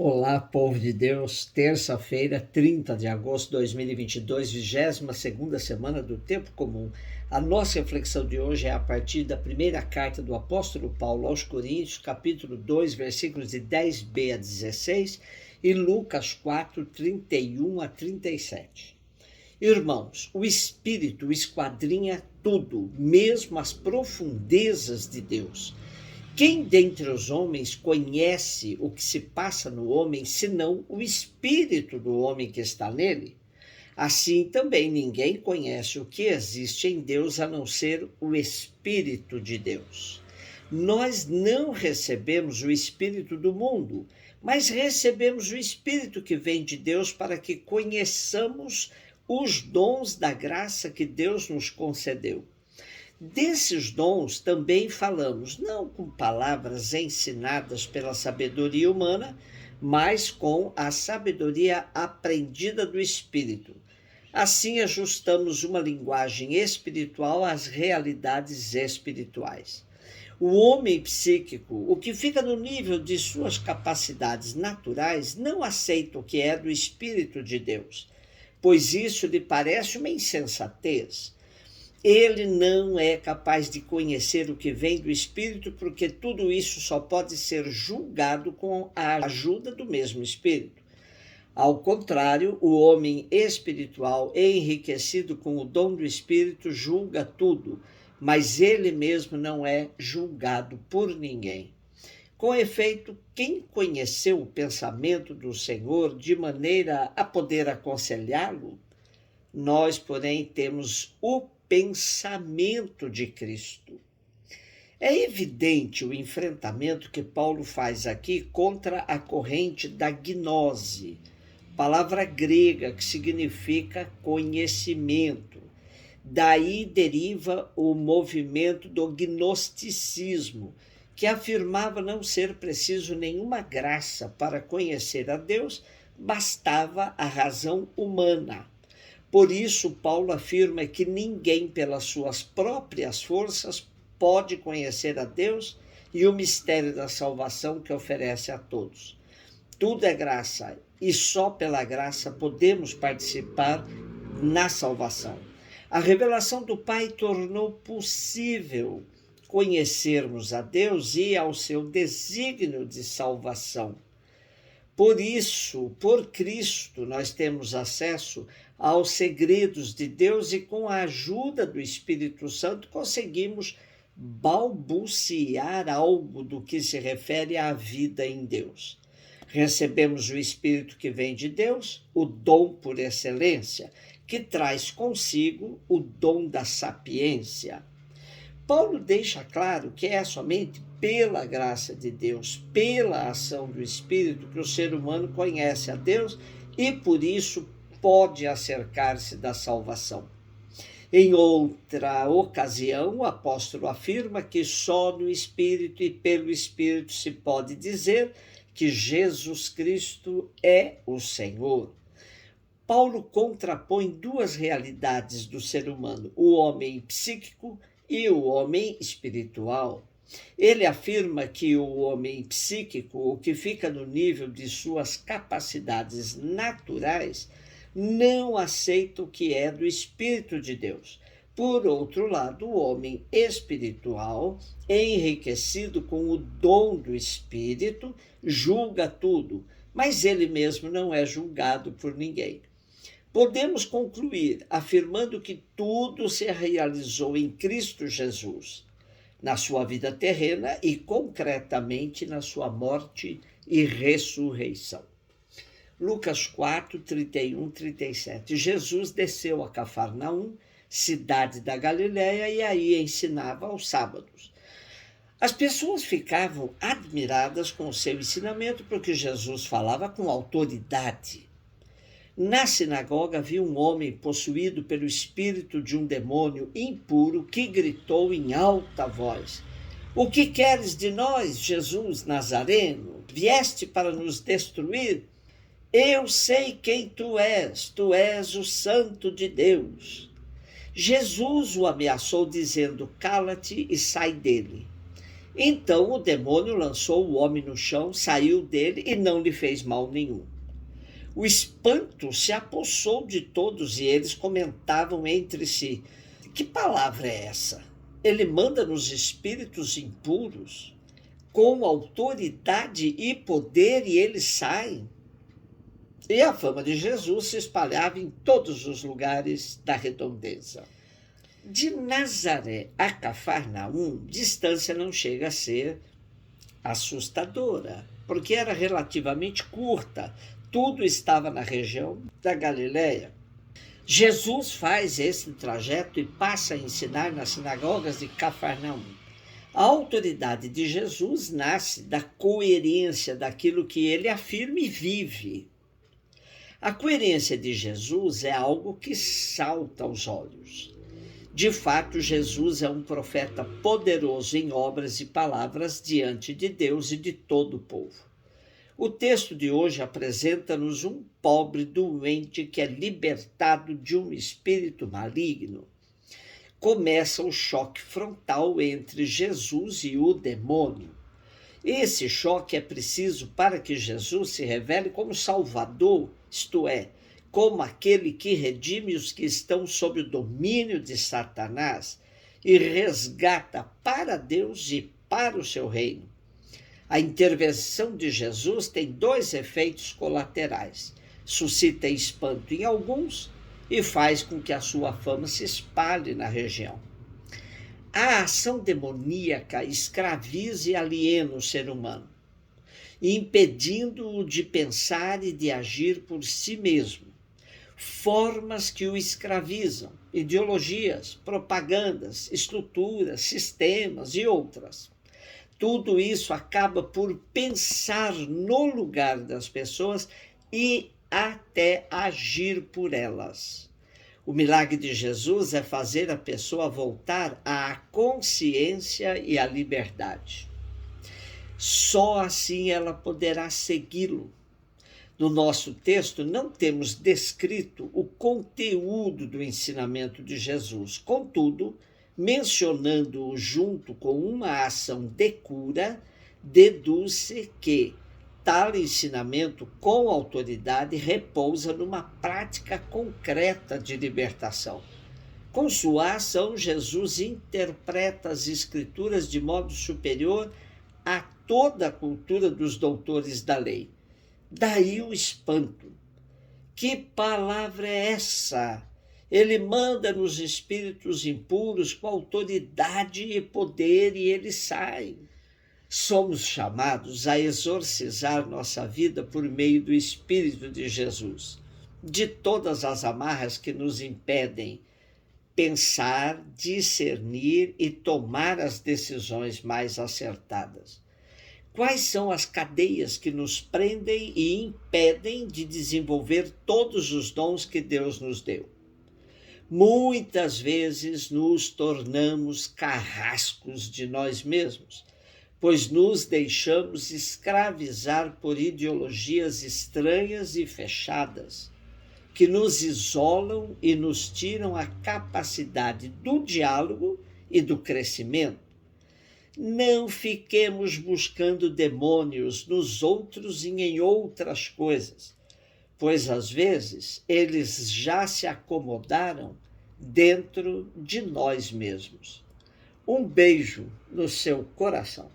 Olá, povo de Deus, terça-feira, 30 de agosto de 2022, 22ª semana do Tempo Comum. A nossa reflexão de hoje é a partir da primeira carta do apóstolo Paulo aos Coríntios, capítulo 2, versículos de 10b a 16 e Lucas 4, 31 a 37. Irmãos, o Espírito esquadrinha tudo, mesmo as profundezas de Deus. Quem dentre os homens conhece o que se passa no homem, senão o espírito do homem que está nele? Assim também ninguém conhece o que existe em Deus a não ser o Espírito de Deus. Nós não recebemos o Espírito do mundo, mas recebemos o Espírito que vem de Deus para que conheçamos os dons da graça que Deus nos concedeu. Desses dons também falamos, não com palavras ensinadas pela sabedoria humana, mas com a sabedoria aprendida do Espírito. Assim ajustamos uma linguagem espiritual às realidades espirituais. O homem psíquico, o que fica no nível de suas capacidades naturais, não aceita o que é do Espírito de Deus, pois isso lhe parece uma insensatez. Ele não é capaz de conhecer o que vem do Espírito, porque tudo isso só pode ser julgado com a ajuda do mesmo Espírito. Ao contrário, o homem espiritual, enriquecido com o dom do Espírito, julga tudo, mas ele mesmo não é julgado por ninguém. Com efeito, quem conheceu o pensamento do Senhor de maneira a poder aconselhá-lo? Nós, porém, temos o pensamento de Cristo. É evidente o enfrentamento que Paulo faz aqui contra a corrente da gnose, palavra grega que significa conhecimento. Daí deriva o movimento do gnosticismo, que afirmava não ser preciso nenhuma graça para conhecer a Deus, bastava a razão humana. Por isso, Paulo afirma que ninguém, pelas suas próprias forças, pode conhecer a Deus e o mistério da salvação que oferece a todos. Tudo é graça e só pela graça podemos participar na salvação. A revelação do Pai tornou possível conhecermos a Deus e ao seu desígnio de salvação. Por isso, por Cristo, nós temos acesso aos segredos de Deus e com a ajuda do Espírito Santo conseguimos balbuciar algo do que se refere à vida em Deus. Recebemos o Espírito que vem de Deus, o dom por excelência, que traz consigo o dom da sapiência. Paulo deixa claro que é somente pela graça de Deus, pela ação do Espírito, que o ser humano conhece a Deus e, por isso, pode acercar-se da salvação. Em outra ocasião, o apóstolo afirma que só no Espírito e pelo Espírito se pode dizer que Jesus Cristo é o Senhor. Paulo contrapõe duas realidades do ser humano, o homem psíquico e o homem espiritual. Ele afirma que o homem psíquico, o que fica no nível de suas capacidades naturais, não aceita o que é do Espírito de Deus. Por outro lado, o homem espiritual, enriquecido com o dom do Espírito, julga tudo, mas ele mesmo não é julgado por ninguém. Podemos concluir afirmando que tudo se realizou em Cristo Jesus, na sua vida terrena e concretamente na sua morte e ressurreição. Lucas 4, 31, 37. Jesus desceu a Cafarnaum, cidade da Galiléia, e aí ensinava aos sábados. As pessoas ficavam admiradas com o seu ensinamento porque Jesus falava com autoridade. Na sinagoga havia um homem possuído pelo espírito de um demônio impuro que gritou em alta voz: "O que queres de nós, Jesus Nazareno? Vieste para nos destruir? Eu sei quem tu és o Santo de Deus." Jesus o ameaçou dizendo: "Cala-te e sai dele." Então o demônio lançou o homem no chão, saiu dele e não lhe fez mal nenhum. O espanto se apossou de todos e eles comentavam entre si: que palavra é essa? Ele manda nos espíritos impuros com autoridade e poder e eles saem. E a fama de Jesus se espalhava em todos os lugares da redondeza. De Nazaré a Cafarnaum, distância não chega a ser assustadora, porque era relativamente curta, tudo estava na região da Galileia. Jesus faz esse trajeto e passa a ensinar nas sinagogas de Cafarnaum. A autoridade de Jesus nasce da coerência daquilo que ele afirma e vive. A coerência de Jesus é algo que salta aos olhos. De fato, Jesus é um profeta poderoso em obras e palavras diante de Deus e de todo o povo. O texto de hoje apresenta-nos um pobre doente que é libertado de um espírito maligno. Começa o choque frontal entre Jesus e o demônio. Esse choque é preciso para que Jesus se revele como Salvador, isto é, como aquele que redime os que estão sob o domínio de Satanás e resgata para Deus e para o seu reino. A intervenção de Jesus tem dois efeitos colaterais. Suscita espanto em alguns e faz com que a sua fama se espalhe na região. A ação demoníaca escraviza e aliena o ser humano, impedindo-o de pensar e de agir por si mesmo. Formas que o escravizam, ideologias, propagandas, estruturas, sistemas e outras. Tudo isso acaba por pensar no lugar das pessoas e até agir por elas. O milagre de Jesus é fazer a pessoa voltar à consciência e à liberdade. Só assim ela poderá segui-lo. No nosso texto, não temos descrito o conteúdo do ensinamento de Jesus. Contudo, mencionando-o junto com uma ação de cura, deduz-se que tal ensinamento com autoridade repousa numa prática concreta de libertação. Com sua ação, Jesus interpreta as Escrituras de modo superior a toda a cultura dos doutores da lei. Daí o espanto. Que palavra é essa? Ele manda nos espíritos impuros com autoridade e poder e eles saem. Somos chamados a exorcizar nossa vida por meio do Espírito de Jesus, de todas as amarras que nos impedem pensar, discernir e tomar as decisões mais acertadas. Quais são as cadeias que nos prendem e impedem de desenvolver todos os dons que Deus nos deu? Muitas vezes nos tornamos carrascos de nós mesmos, pois nos deixamos escravizar por ideologias estranhas e fechadas, que nos isolam e nos tiram a capacidade do diálogo e do crescimento. Não fiquemos buscando demônios nos outros e em outras coisas, pois às vezes eles já se acomodaram dentro de nós mesmos. Um beijo no seu coração.